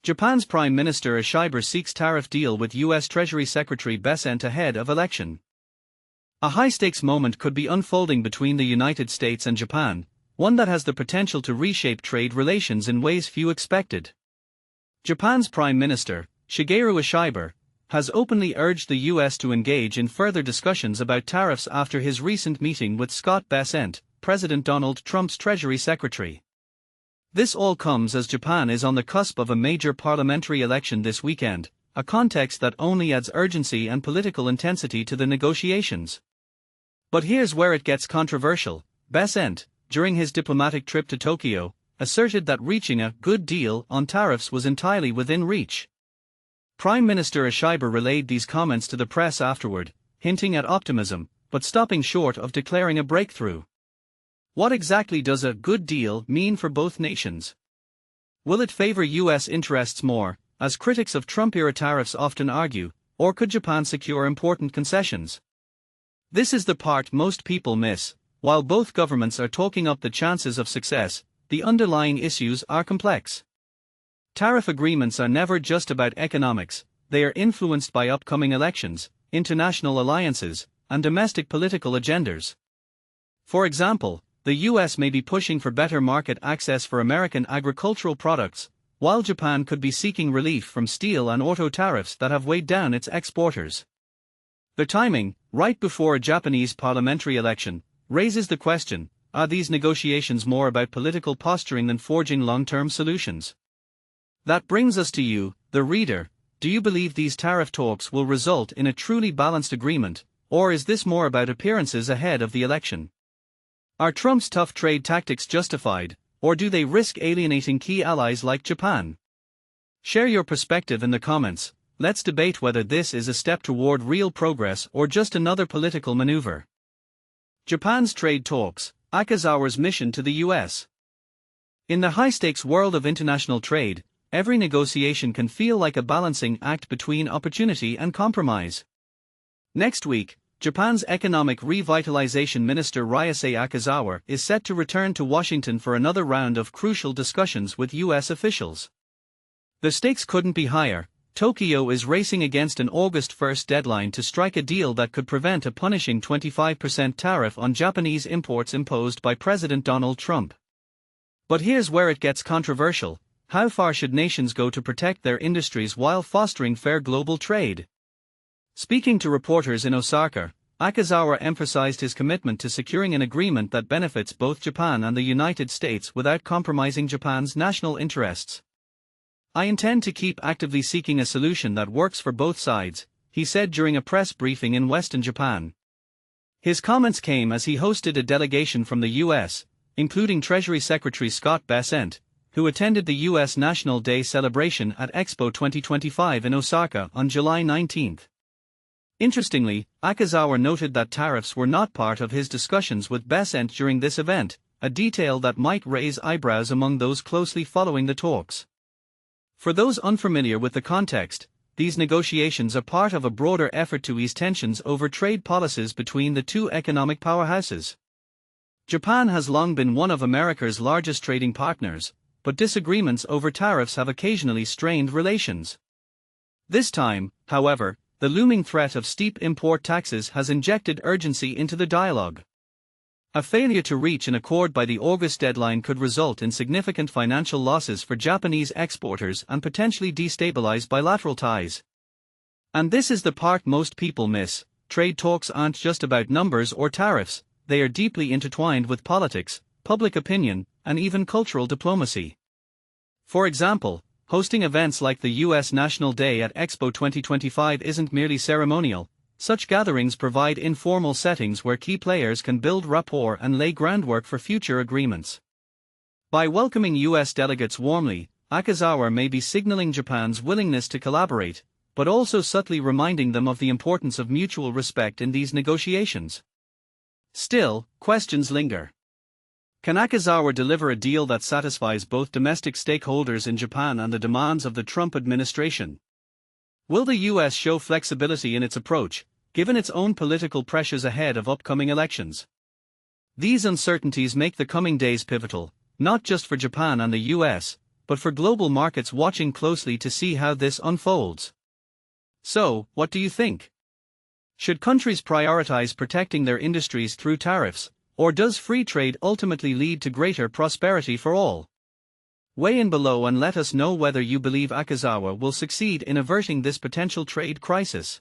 Japan's Prime Minister Ishiba seeks tariff deal with U.S. Treasury Secretary Bessent ahead of election. A high-stakes moment could be unfolding between the United States and Japan, one that has the potential to reshape trade relations in ways few expected. Japan's Prime Minister, Shigeru Ishiba, has openly urged the U.S. to engage in further discussions about tariffs after his recent meeting with Scott Bessent, President Donald Trump's Treasury Secretary. This all comes as Japan is on the cusp of a major parliamentary election this weekend, a context that only adds urgency and political intensity to the negotiations. But here's where it gets controversial. Bessent, during his diplomatic trip to Tokyo, asserted that reaching a good deal on tariffs was entirely within reach. Prime Minister Ishiba relayed these comments to the press afterward, hinting at optimism, but stopping short of declaring a breakthrough. What exactly does a good deal mean for both nations? Will it favor U.S. interests more, as critics of Trump-era tariffs often argue, or could Japan secure important concessions? This is the part most people miss. While both governments are talking up the chances of success, the underlying issues are complex. Tariff agreements are never just about economics, they are influenced by upcoming elections, international alliances, and domestic political agendas. For example, the U.S. may be pushing for better market access for American agricultural products, while Japan could be seeking relief from steel and auto tariffs that have weighed down its exporters. The timing, right before a Japanese parliamentary election, raises the question: are these negotiations more about political posturing than forging long-term solutions? That brings us to you, the reader. Do you believe these tariff talks will result in a truly balanced agreement, or is this more about appearances ahead of the election? Are Trump's tough trade tactics justified, or do they risk alienating key allies like Japan? Share your perspective in the comments. Let's debate whether this is a step toward real progress or just another political maneuver. Japan's trade talks, Akazawa's mission to the U.S. In the high-stakes world of international trade, every negotiation can feel like a balancing act between opportunity and compromise. Next week, Japan's Economic Revitalization Minister Ryusei Akazawa is set to return to Washington for another round of crucial discussions with U.S. officials. The stakes couldn't be higher. Tokyo is racing against an August 1 deadline to strike a deal that could prevent a punishing 25% tariff on Japanese imports imposed by President Donald Trump. But here's where it gets controversial: how far should nations go to protect their industries while fostering fair global trade? Speaking to reporters in Osaka, Akazawa emphasized his commitment to securing an agreement that benefits both Japan and the United States without compromising Japan's national interests. "I intend to keep actively seeking a solution that works for both sides," he said during a press briefing in Western Japan. His comments came as he hosted a delegation from the U.S., including Treasury Secretary Scott Bessent, who attended the U.S. National Day celebration at Expo 2025 in Osaka on July 19. Interestingly, Akazawa noted that tariffs were not part of his discussions with Bessent during this event, a detail that might raise eyebrows among those closely following the talks. For those unfamiliar with the context, these negotiations are part of a broader effort to ease tensions over trade policies between the two economic powerhouses. Japan has long been one of America's largest trading partners, but disagreements over tariffs have occasionally strained relations. This time, however, the looming threat of steep import taxes has injected urgency into the dialogue. A failure to reach an accord by the August deadline could result in significant financial losses for Japanese exporters and potentially destabilize bilateral ties. And this is the part most people miss: trade talks aren't just about numbers or tariffs, they are deeply intertwined with politics, public opinion, and even cultural diplomacy. For example, hosting events like the U.S. National Day at Expo 2025 isn't merely ceremonial. Such gatherings provide informal settings where key players can build rapport and lay groundwork for future agreements. By welcoming U.S. delegates warmly, Akazawa may be signaling Japan's willingness to collaborate, but also subtly reminding them of the importance of mutual respect in these negotiations. Still, questions linger. Can Akazawa deliver a deal that satisfies both domestic stakeholders in Japan and the demands of the Trump administration? Will the U.S. show flexibility in its approach, given its own political pressures ahead of upcoming elections? These uncertainties make the coming days pivotal, not just for Japan and the U.S., but for global markets watching closely to see how this unfolds. So, what do you think? Should countries prioritize protecting their industries through tariffs, or does free trade ultimately lead to greater prosperity for all? Weigh in below and let us know whether you believe Akazawa will succeed in averting this potential trade crisis.